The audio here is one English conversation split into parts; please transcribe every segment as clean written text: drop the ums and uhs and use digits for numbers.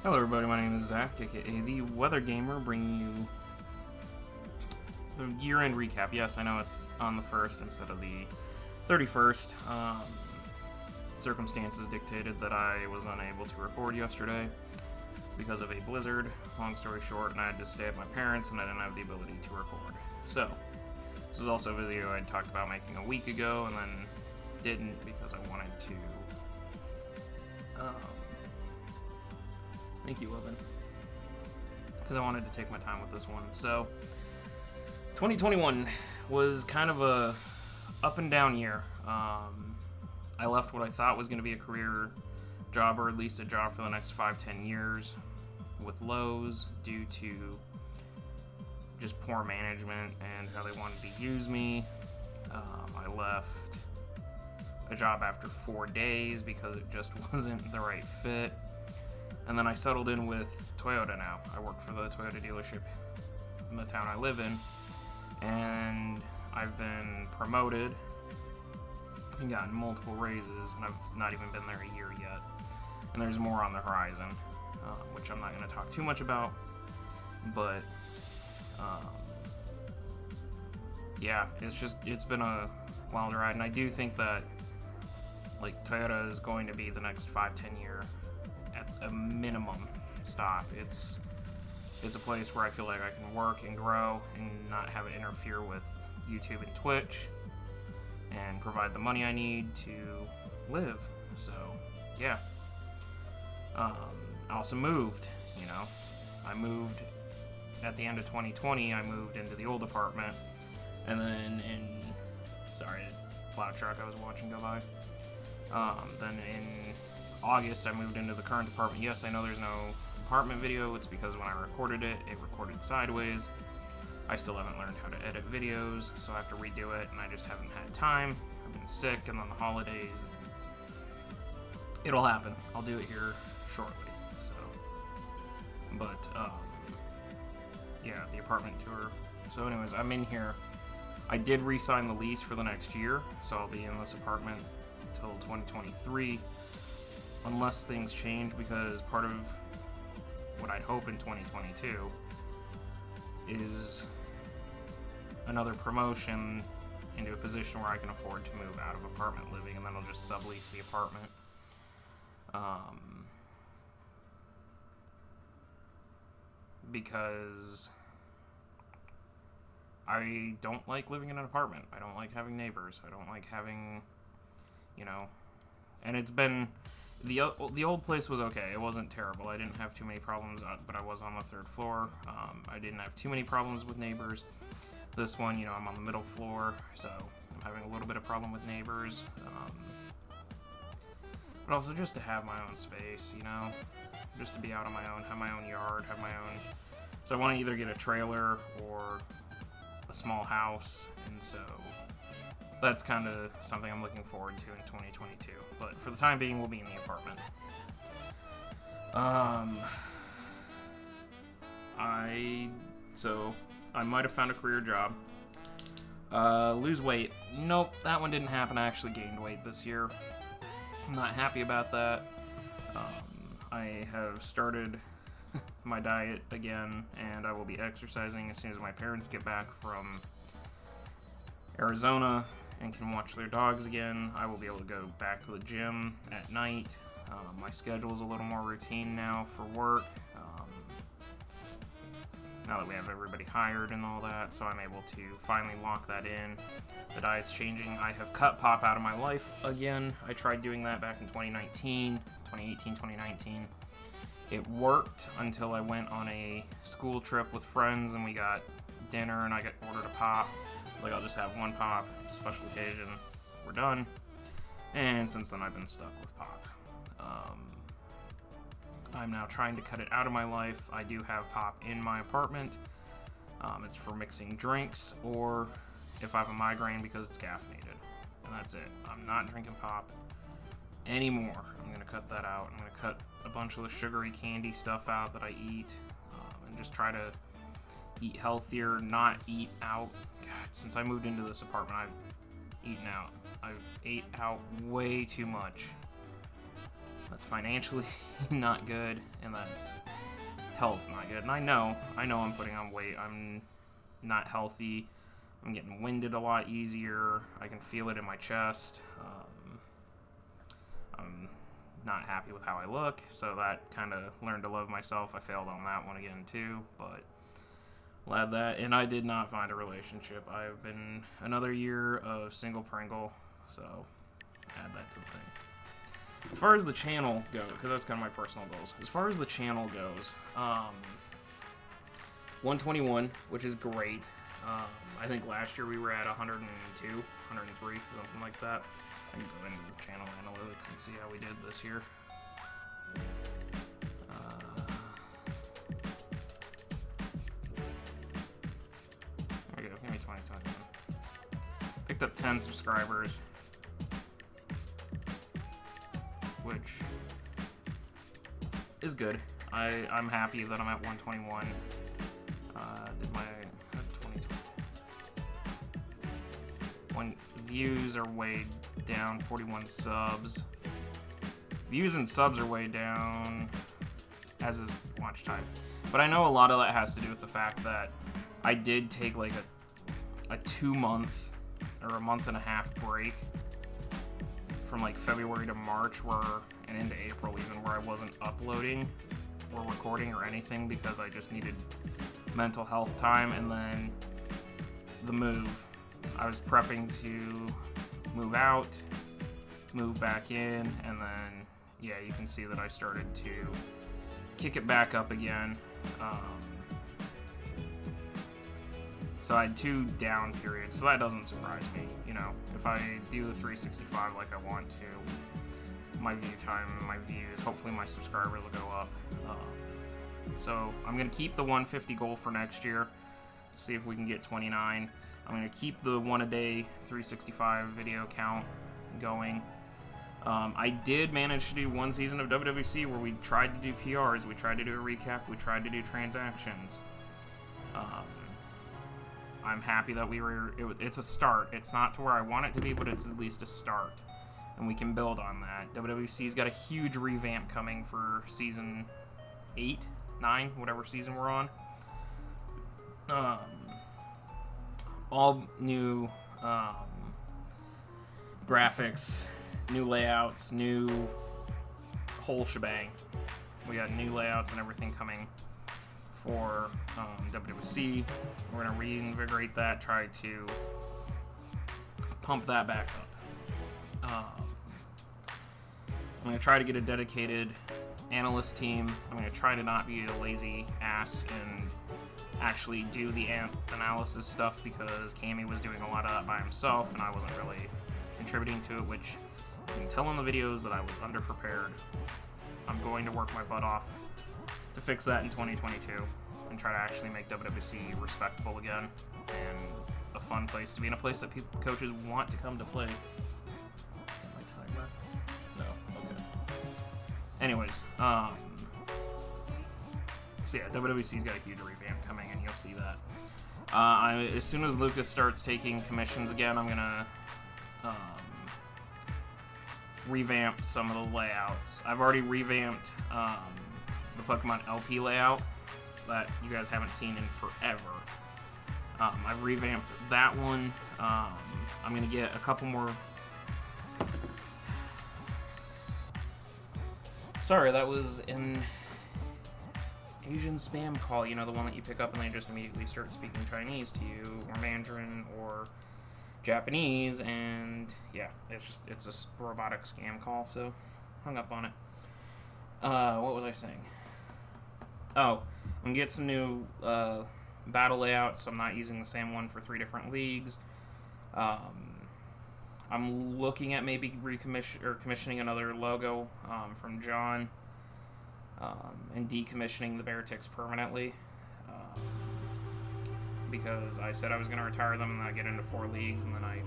Hello everybody, my name is Zach, aka The Weather Gamer, bringing you the year-end recap. Yes, I know it's on the 1st instead of the 31st. Circumstances dictated that I was unable to record yesterday because of a blizzard. Long story short, and I had to stay at my parents' and I didn't have the ability to record. So, this is also a video I talked about making a week ago and then didn't because I wanted to... Thank you, Evan. Because I wanted to take my time with this one. So, 2021 was kind of a up and down year. I left what I thought was going to be a career job, or at least a job for the next 5-10 years, with Lowe's due to just poor management and how they wanted to use me. I left a job after 4 days because it just wasn't the right fit. And then I settled in with Toyota now. I work for the Toyota dealership in the town I live in. And I've been promoted and gotten multiple raises, and I've not even been there a year yet. And there's more on the horizon, which I'm not going to talk too much about. But, yeah, it's been a wild ride. And I do think that, like, Toyota is going to be the next 5-10 year at a minimum stop. It's a place where I feel like I can work and grow and not have it interfere with YouTube and Twitch and provide the money I need to live. So, yeah. I also moved, I moved at the end of 2020. I moved into the old apartment, and then sorry, plow truck I was watching go by. Then in August, I moved into the current apartment. Yes, I know there's no apartment video. It's because when I recorded it, it recorded sideways. I still haven't learned how to edit videos, so I have to redo it, and I just haven't had time. I've been sick, and then the holidays. It'll happen. I'll do it here shortly. So, but yeah, the apartment tour. So, anyways, I'm in here. I did re-sign the lease for the next year, so I'll be in this apartment until 2023. Unless things change, because part of what I'd hope in 2022 is another promotion into a position where I can afford to move out of apartment living, and then I'll just sublease the apartment. Because I don't like living in an apartment. I don't like having neighbors. I don't like having, and it's been... The old place was okay. It wasn't terrible. I didn't have too many problems, but I was on the 3rd floor. I didn't have too many problems with neighbors. This one, I'm on the middle floor, so I'm having a little bit of problem with neighbors. But also just to have my own space, just to be out on my own, have my own yard, have my own... So I want to either get a trailer or a small house, and so... That's kind of something I'm looking forward to in 2022. But for the time being, we'll be in the apartment. I might have found a career job. Lose weight. Nope, that one didn't happen. I actually gained weight this year. I'm not happy about that. I have started my diet again, and I will be exercising as soon as my parents get back from Arizona and can watch their dogs again. I will be able to go back to the gym at night. My schedule is a little more routine now for work, now that we have everybody hired and all that, so I'm able to finally lock that in. The diet's changing. I have cut pop out of my life again. I tried doing that back in 2018, 2019. It worked until I went on a school trip with friends and we got dinner and I got ordered a pop. Like, I'll just have one pop, it's a special occasion, we're done. And since then I've been stuck with pop. I'm now trying to cut it out of my life. I do have pop in my apartment. It's for mixing drinks, or if I have a migraine, because it's caffeinated. And that's it. I'm not drinking pop anymore. I'm going to cut that out. I'm going to cut a bunch of the sugary candy stuff out that I eat, and just try to eat healthier, not eat out. God, since I moved into this apartment, I've eaten out. I've ate out way too much. that's financially not good, and that's health not good. And I know I'm putting on weight. I'm not healthy. I'm getting winded a lot easier. I can feel it in my chest. I'm not happy with how I look, so that kind of learned to love myself. I failed on that one again too, but glad that. And I did not find a relationship. I've been another year of single Pringle, so add that to the thing. As far as the channel goes, because that's kind of my personal goals. As far as the channel goes, 121, which is great. I think last year we were at 102, 103, something like that. I can go into the channel analytics and see how we did this year. There we go. Give me 2021. Picked up 10 subscribers, which is good. I'm happy that I'm at 121. Did my 2020. Views are way down, 41 subs. Views and subs are way down, as is watch time. But I know a lot of that has to do with the fact that I did take like a 2-month or a month and a half break from like February to March and into April even, where I wasn't uploading or recording or anything because I just needed mental health time. And then the move. I was prepping to move out, move back in, and then, yeah, you can see that I started to kick it back up again. So I had 2 down periods, so that doesn't surprise me. You know, if I do the 365 like I want to, my view time, my views, hopefully my subscribers will go up. So I'm going to keep the 150 goal for next year, see if we can get 29. I'm going to keep the 1-a-day 365 video count going. I did manage to do 1 season of WWC where we tried to do PRs, we tried to do a recap, we tried to do transactions. I'm happy that it's a start. It's not to where I want it to be, but it's at least a start. And we can build on that. WWC's got a huge revamp coming for season 8, 9, whatever season we're on. All new graphics, new layouts, new whole shebang. We got new layouts and everything coming for WWC. We're going to reinvigorate that, try to pump that back up. I'm going to try to get a dedicated analyst team. I'm going to try to not be a lazy ass and actually do the analysis stuff, because Cammy was doing a lot of that by himself and I wasn't really contributing to it, which you can tell in the videos that I was underprepared. I'm going to work my butt off to fix that in 2022 and try to actually make WWC respectable again and a fun place to be, in a place that coaches want to come to play. My timer? No. Okay. Anyways, so yeah, WWC's got a huge revamp coming, and you'll see that. As soon as Lucas starts taking commissions again, I'm gonna revamp some of the layouts. I've already revamped the Pokemon LP layout that you guys haven't seen in forever. I've revamped that one. I'm gonna get a couple more. Sorry, that was an Asian spam call, you know, the one that you pick up and they just immediately start speaking Chinese to you, or Mandarin, or Japanese, and yeah, it's a robotic scam call, so hung up on it. What was I saying? Oh, I'm gonna get some new battle layouts, so I'm not using the same one for 3 different leagues. I'm looking at maybe commissioning another logo from John. And decommissioning the Beartix permanently, because I said I was going to retire them and then I get into 4 leagues and then I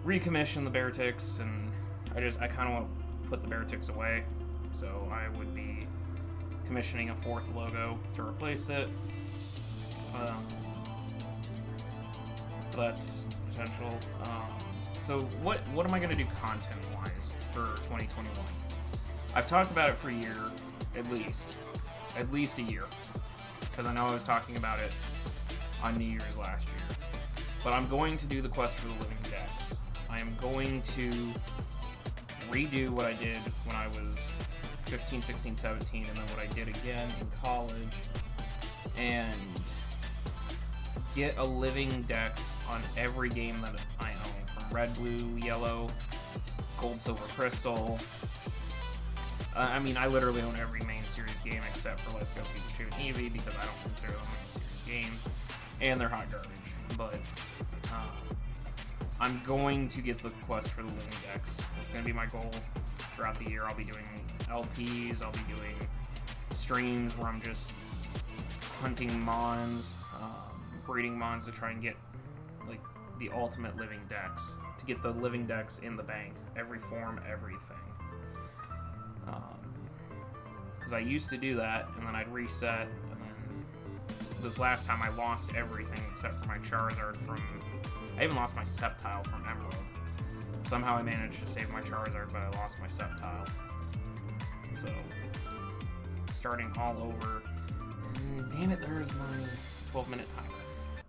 recommission the Beartix, and I kind of want to put the Beartix away, so I would be commissioning a 4th logo to replace it. That's potential. So what am I going to do content-wise for 2021? I've talked about it for a year, at least a year, because I know I was talking about it on New Year's last year. But I'm going to do the quest for the living dex. I am going to redo what I did when I was 15, 16, 17, and then what I did again in college, and get a living dex on every game that I own, from red, blue, yellow, gold, silver, crystal. I mean, I literally own every main series game except for Let's Go Pikachu and Eevee, because I don't consider them main series games, and they're hot garbage. But I'm going to get the quest for the living dex. It's going to be my goal throughout the year. I'll be doing LPs, I'll be doing streams where I'm just hunting mons, breeding mons to try and get like the ultimate living dex, to get the living dex in the bank, every form, everything. Because I used to do that, and then I'd reset, and then this last time I lost everything except for my Charizard from... I even lost my Sceptile from Emerald. Somehow I managed to save my Charizard, but I lost my Sceptile. So, starting all over. Damn it, there's my 12-minute timer.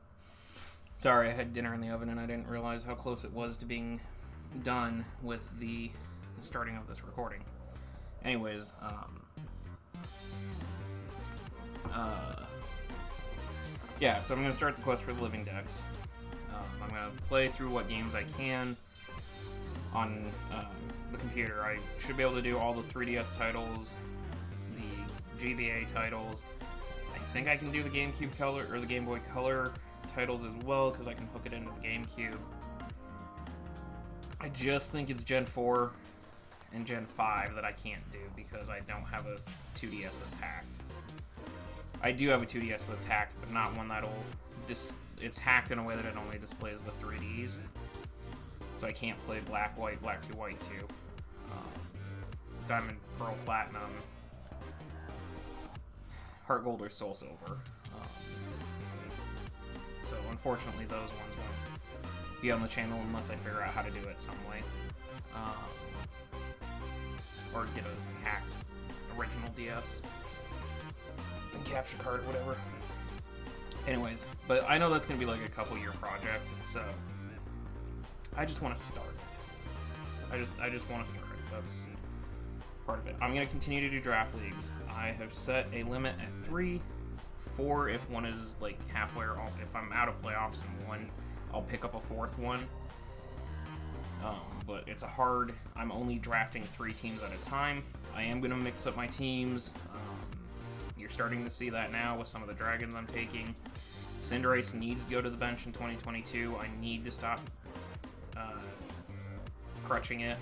Sorry, I had dinner in the oven and I didn't realize how close it was to being done with the starting of this recording. Anyways, yeah, so I'm going to start the quest for the living dex. I'm going to play through what games I can on the computer. I should be able to do all the 3DS titles, the GBA titles. I think I can do the GameCube Color, or the Game Boy Color titles as well, because I can hook it into the GameCube. I just think it's Gen 4 and Gen 5 that I can't do, because I don't have a 2DS that's hacked. I do have a 2DS that's hacked, but not one that'll... it's hacked in a way that it only displays the 3Ds. So I can't play Black, White, Black 2, White 2, Diamond, Pearl, Platinum, Heart Gold, or Soul Silver. So unfortunately those ones won't be on the channel unless I figure out how to do it some way. Or get a hacked original DS. And capture card, whatever. Anyways, but I know that's going to be like a couple year project, so I just want to start it. I just want to start it. That's part of it. I'm going to continue to do draft leagues. I have set a limit at 3, 4 if one is like halfway, or if I'm out of playoffs and one, I'll pick up a 4th one. But it's a hard... I'm only drafting 3 teams at a time. I am going to mix up my teams. You're starting to see that now with some of the dragons I'm taking. Cinderace needs to go to the bench in 2022. I need to stop crutching it.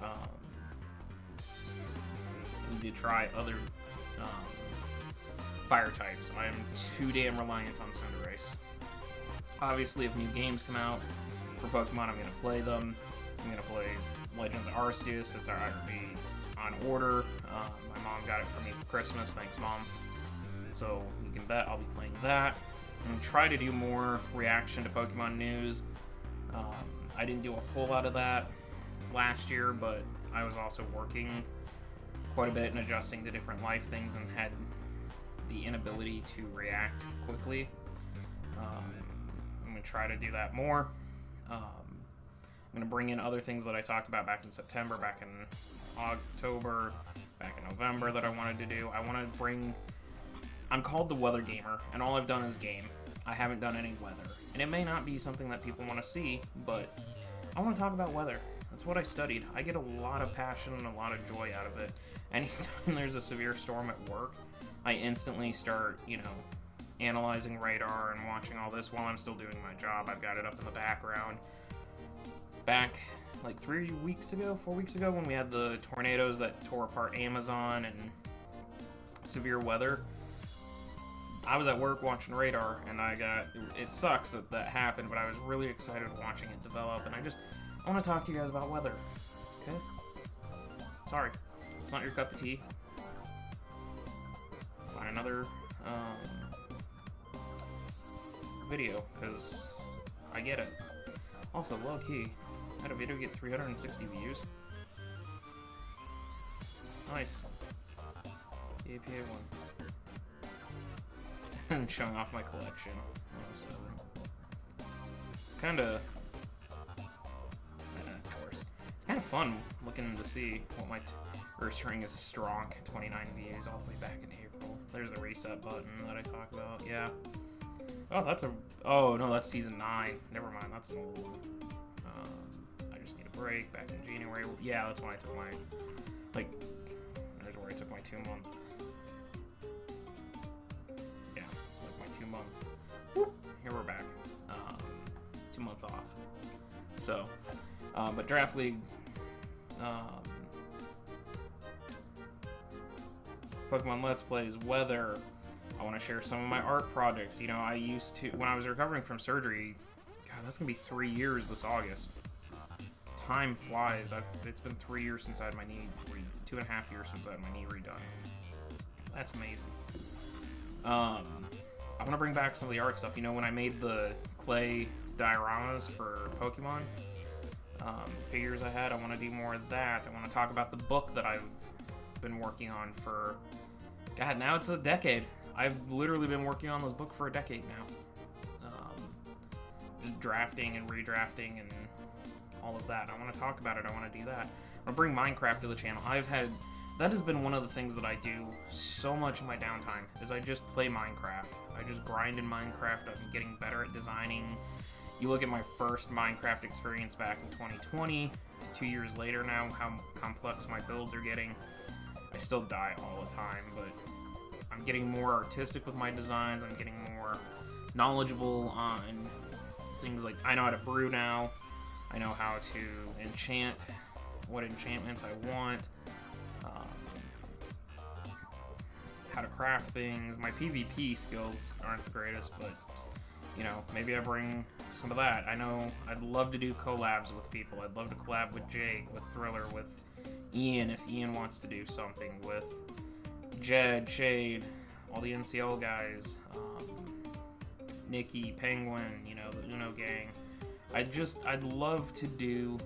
I need to try other fire types. I am too damn reliant on Cinderace. Obviously, if new games come out for Pokemon, I'm going to play them. I'm going to play Legends of Arceus. It's already on order. My mom got it for me for Christmas. Thanks, Mom. So you can bet I'll be playing that. And try to do more reaction to Pokemon news. I didn't do a whole lot of that last year, but I was also working quite a bit and adjusting to different life things and had the inability to react quickly. I'm going to try to do that more. I'm going to bring in other things that I talked about back in September, back in October, back in November that I wanted to do. I want to bring... I'm called the Weather Gamer, and all I've done is game. I haven't done any weather. And it may not be something that people want to see, but I want to talk about weather. That's what I studied. I get a lot of passion and a lot of joy out of it. Anytime there's a severe storm at work, I instantly start, analyzing radar and watching all this while I'm still doing my job. I've got it up in the background. Back like 4 weeks ago, when we had the tornadoes that tore apart Amazon and severe weather, I was at work watching radar, and it sucks that that happened, but I was really excited watching it develop, and I want to talk to you guys about weather, okay? Sorry, it's not your cup of tea. Find another video, because I get it. Also, low-key, I had a video get 360 views. Nice. The APA one. And showing off my collection. So it's kind of, of course, it's kind of fun looking to see what my Earth Ring is strong. 29 views all the way back in April. There's the reset button that I talked about. Yeah. Oh, oh no, that's season 9. Never mind, that's an old one. I just need a break. Back in January. Yeah, that's when I took my, there's where I took my 2-month. Yeah, like my 2-month. Whoop, here we're back. 2-month off. So, but Draft League, Pokemon Let's Plays, weather. I want to share some of my art projects. You know, I used to, when I was recovering from surgery, God, that's going to be 3 years this August. Time flies. It's been 3 years since I had my knee, 2.5 years since I had my knee redone. That's amazing. I want to bring back some of the art stuff. You know, when I made the clay dioramas for Pokemon figures I had, I want to do more of that. I want to talk about the book that I've been working on for, God, now it's a decade. I've literally been working on this book for a decade now. Just drafting and redrafting and all of that. I want to talk about it. I want to do that. I want to bring Minecraft to the channel. That has been one of the things that I do so much in my downtime, is I just play Minecraft. I just grind in Minecraft. I'm getting better at designing. You look at my first Minecraft experience back in 2020, to 2 years later now, how complex my builds are getting. I still die all the time, but I'm getting more artistic with my designs. I'm getting more knowledgeable on things like, I know how to brew now. I know how to enchant, what enchantments I want, how to craft things. My PvP skills aren't the greatest, but, you know, maybe I bring some of that. I know I'd love to do collabs with people. I'd love to collab with Jake, with Thriller, with Ian, if Ian wants to do something, with Jed, Shade, all the NCL guys, Nikki, Penguin, you know, the Uno gang. I'd love to do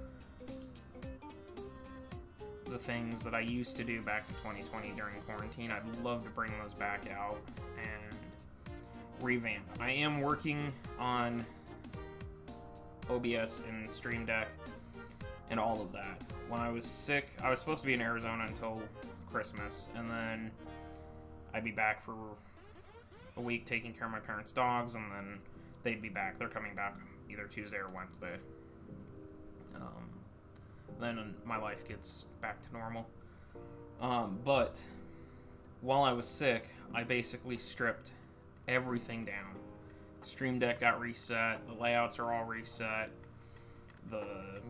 the things that I used to do back in 2020 during quarantine. I'd love to bring those back out and revamp. I am working on OBS and Stream Deck and all of that. When I was sick, I was supposed to be in Arizona until Christmas, and then I'd be back for a week taking care of my parents' dogs, and then they'd be back. They're coming back either Tuesday or Wednesday. Then my life gets back to normal. But while I was sick, I basically stripped everything down. Stream Deck got reset, the layouts are all reset, the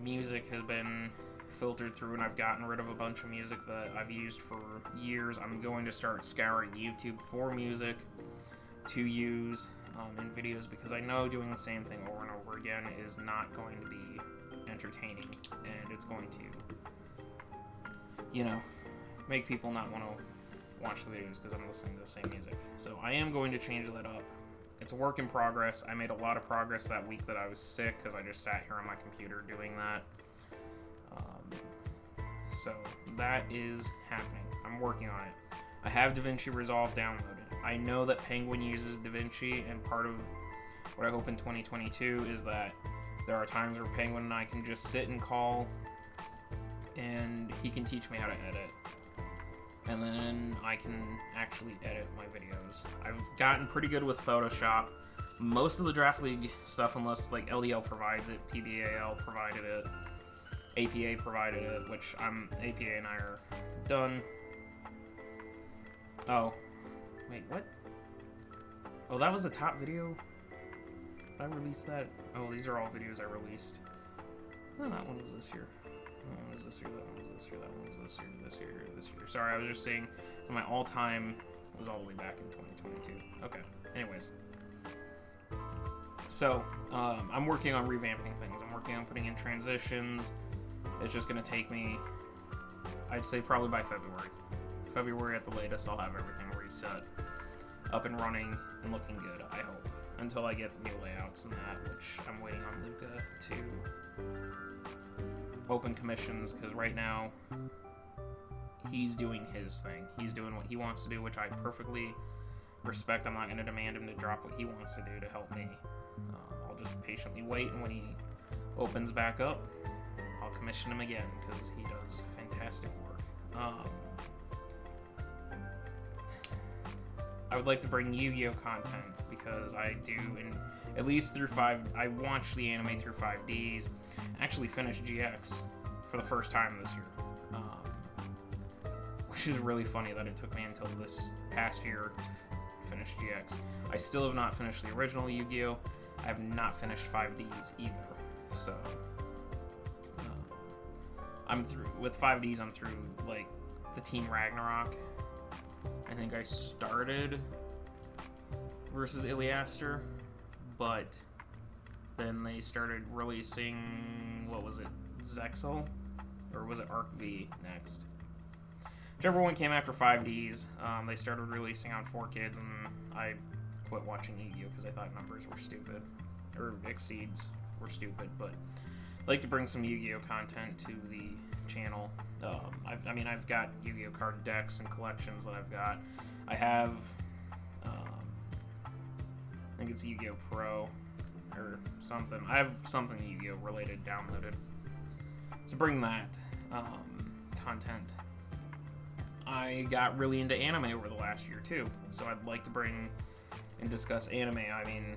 music has been filtered through, and I've gotten rid of a bunch of music that I've used for years. I'm going to start scouring YouTube for music to use in videos, because I know doing the same thing over and over again is not going to be entertaining, and it's going to, you know, make people not want to watch the videos because I'm listening to the same music. So I am going to change that up. It's a work in progress. I made a lot of progress that week that I was sick because I just sat here on my computer doing that. So that is happening. I'm working on it. I have DaVinci Resolve downloaded. I know that Penguin uses DaVinci, and part of what I hope in 2022 is that there are times where Penguin and I can just sit and call, and he can teach me how to edit. And then I can actually edit my videos. I've gotten pretty good with Photoshop. Most of the Draft League stuff, unless like LDL provides it, PBAL provided it, APA provided it, which APA and I are done. Oh, wait, what? Oh, that was the top video? Did I release that? Oh, these are all videos I released. Oh, that one was this year. That one was this year, that one was this year, that one was this year, this year, this year. Sorry, I was just saying, so my all-time was all the way back in 2022. Okay, anyways. So, I'm working on revamping things. I'm working on putting in transitions. It's just going to take me, I'd say probably by February. February at the latest, I'll have everything reset, up and running, and looking good, I hope. Until I get new layouts and that, which I'm waiting on Luca to open commissions, because right now he's doing his thing. He's doing what he wants to do, which I perfectly respect. I'm not going to demand him to drop what he wants to do to help me. I'll just patiently wait, and when he opens back up, I'll commission him again, because he does fantastic work. I would like to bring Yu-Gi-Oh content, because I do, and at least through I watched the anime through 5Ds, actually finished GX for the first time this year, which is really funny that it took me until this past year to finish GX. I still have not finished the original Yu-Gi-Oh! I have not finished 5Ds either, so I'm through, with 5Ds I'm through, like, the Team Ragnarok. I think I started versus Iliaster, but then they started releasing, what was it, Zexal? Or was it Arc V next? Whichever one came after 5Ds, they started releasing on 4Kids, and I quit watching Yu-Gi-Oh! Because I thought numbers were stupid. Or Exceeds were stupid, but I'd like to bring some Yu-Gi-Oh! Content to the channel. I've got Yu-Gi-Oh! Card decks and collections that I've got. I have, I think it's Yu-Gi-Oh! Pro, or something. I have something Yu-Gi-Oh! Related downloaded. So bring that content. I got really into anime over the last year too, so I'd like to bring and discuss anime. I mean,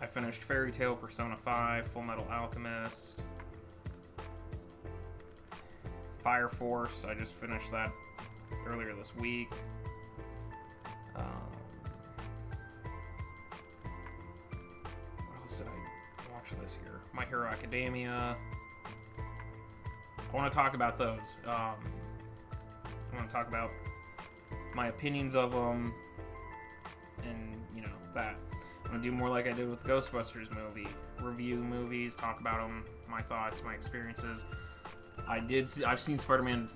I finished Fairy Tail, Persona 5, Full Metal Alchemist, Fire Force. I just finished that earlier this week. What else did I watch this year? My Hero Academia. I want to talk about those. I want to talk about my opinions of them, and that. I'm gonna do more like I did with the Ghostbusters movie. Review movies, talk about them, my thoughts, my experiences. I've seen Spider-Man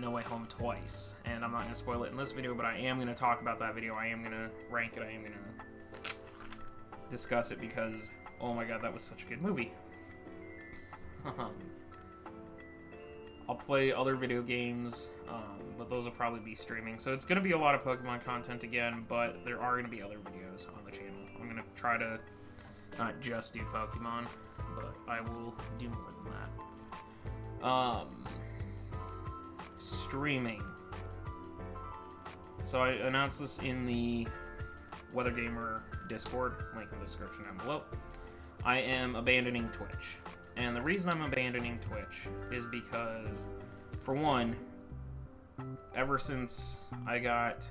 No Way Home twice, and I'm not gonna spoil it in this video, but I am gonna talk about that video. I am gonna rank it. I am gonna discuss it, because oh my god, that was such a good movie. I'll play other video games, but those will probably be streaming. So it's going to be a lot of Pokemon content again, but there are going to be other videos on the channel. I'm going to try to not just do Pokemon, but I will do more than that. Streaming. So I announced this in the Weather Gamer Discord, link in the description down below. I am abandoning Twitch. And the reason I'm abandoning Twitch is because, for one, ever since I got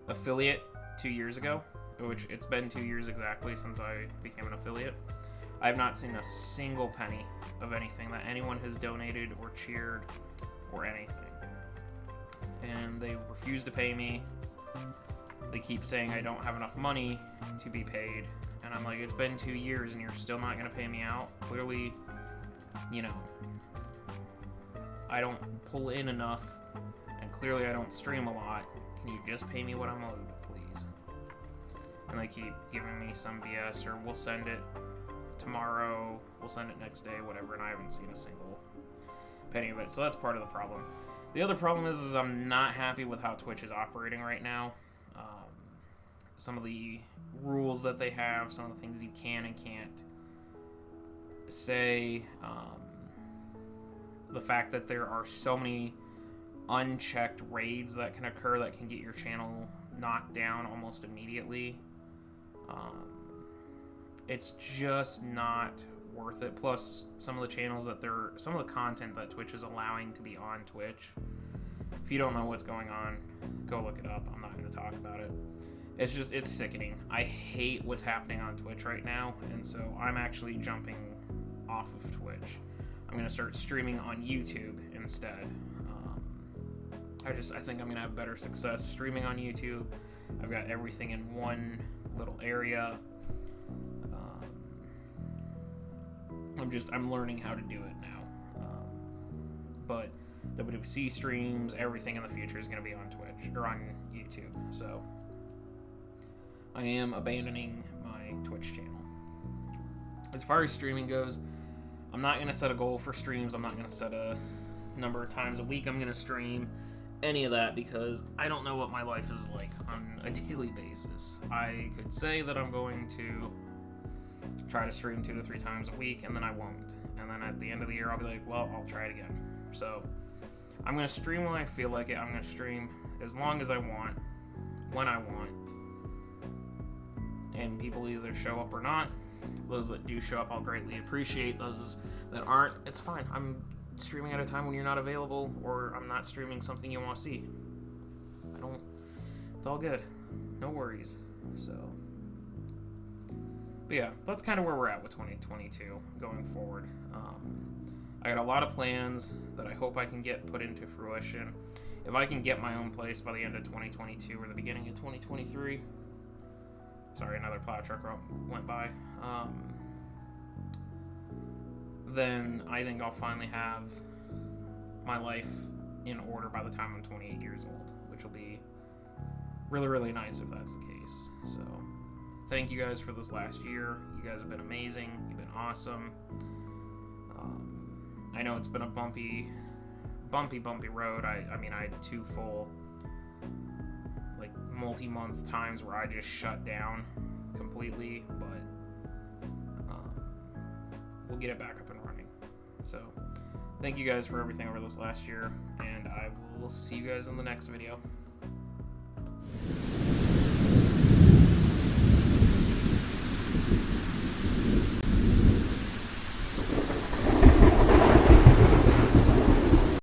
affiliate 2 years ago, which it's been 2 years exactly since I became an affiliate, I have not seen a single penny of anything that anyone has donated or cheered or anything. And they refuse to pay me. They keep saying I don't have enough money to be paid, and I'm like, it's been 2 years and you're still not going to pay me out? Clearly, I don't pull in enough, and clearly I don't stream a lot. Can you just pay me what I'm owed, please? And they keep giving me some BS, or we'll send it tomorrow, we'll send it next day, whatever, and I haven't seen a single penny of it, so that's part of the problem. The other problem is I'm not happy with how Twitch is operating right now. Some of the rules that they have, some of the things you can and can't say, the fact that there are so many unchecked raids that can occur that can get your channel knocked down almost immediately. It's just not worth it. Plus, some of the channels that some of the content that Twitch is allowing to be on Twitch. If you don't know what's going on, go look it up. I'm not going to talk about it. It's sickening. I hate what's happening on Twitch right now, and so I'm actually jumping off of Twitch. I'm going to start streaming on YouTube instead. I think I'm going to have better success streaming on YouTube. I've got everything in one little area. I'm learning how to do it now. But WWC streams, everything in the future is going to be on Twitch, or on YouTube, so I am abandoning my Twitch channel. As far as streaming goes, I'm not going to set a goal for streams. I'm not going to set a number of times a week I'm going to stream, any of that, because I don't know what my life is like on a daily basis. I could say that I'm going to try to stream 2 to 3 times a week, and then I won't. And then at the end of the year, I'll be like, well, I'll try it again. So I'm going to stream when I feel like it. I'm going to stream as long as I want, when I want. And people either show up or not. Those that do show up, I'll greatly appreciate. Those that aren't, it's fine. I'm streaming at a time when you're not available, or I'm not streaming something you want to see. It's all good. No worries. So, but yeah, that's kind of where we're at with 2022 going forward. I got a lot of plans that I hope I can get put into fruition. If I can get my own place by the end of 2022 or the beginning of 2023. Sorry, another plow truck went by. Then I think I'll finally have my life in order by the time I'm 28 years old, which will be really, really nice if that's the case. So, thank you guys for this last year. You guys have been amazing. You've been awesome. I know it's been a bumpy road. I mean, I had 2 full, like, multi-month times where I just shut down completely, but we'll get it back up and running. So, thank you guys for everything over this last year, and I will see you guys in the next video.